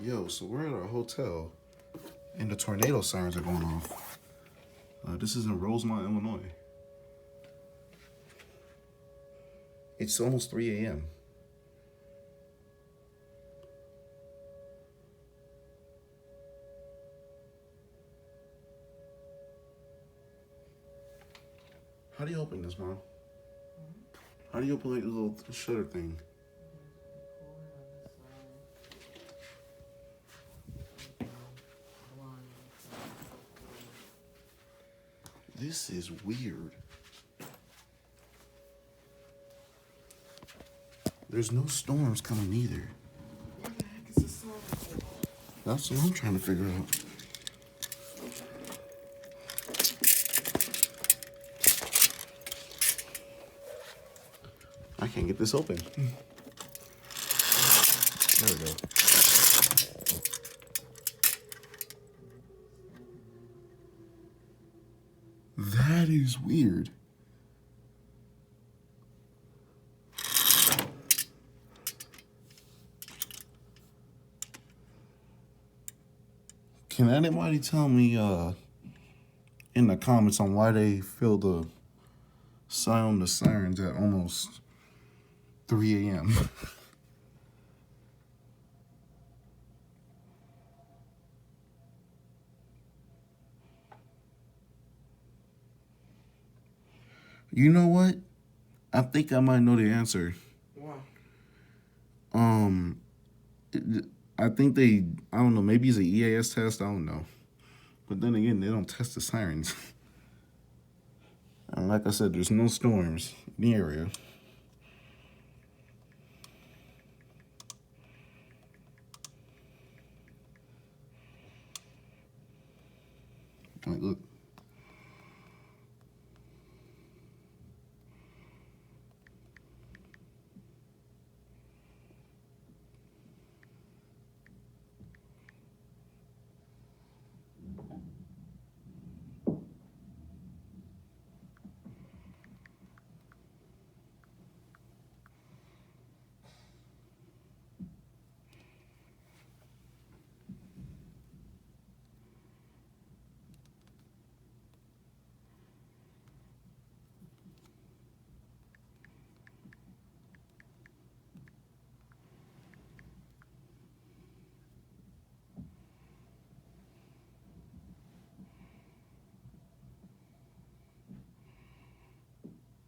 Yo, so we're at our hotel, and the tornado sirens are going off. This is in Rosemont, Illinois. It's almost 3 a.m. How do you open this, Mom? How do you open like the little shutter thing? This is weird. There's no storms coming either. What the heck is this song for? That's what I'm trying to figure out. I can't get this open. There we go. That is weird. Can anybody tell me in the comments on why they feel the sound of sirens at almost 3 a.m.? You know what? I think I might know the answer. What? I think I don't know, maybe it's an EAS test, I don't know. But then again, they don't test the sirens. And like I said, there's no storms in the area. Like, look.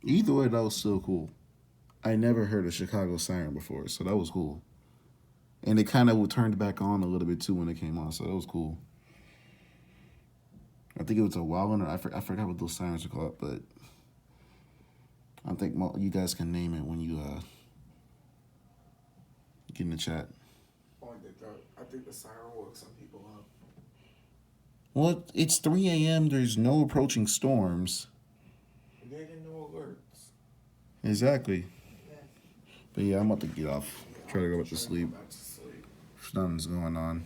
Either way, that was still cool. I never heard a Chicago siren before, so that was cool. And it kind of turned back on a little bit too when it came on, so that was cool. I think it was a Wildland, or I forgot what those sirens are called, but I think you guys can name it when you get in the chat. Oh, I think the siren woke some people up. Well, it's 3 a.m. There's no approaching storms. They didn't know alerts. Exactly. Yeah. But yeah, I'm about to get off. Yeah, Try to go back to sleep. Go back to sleep. Nothing's going on.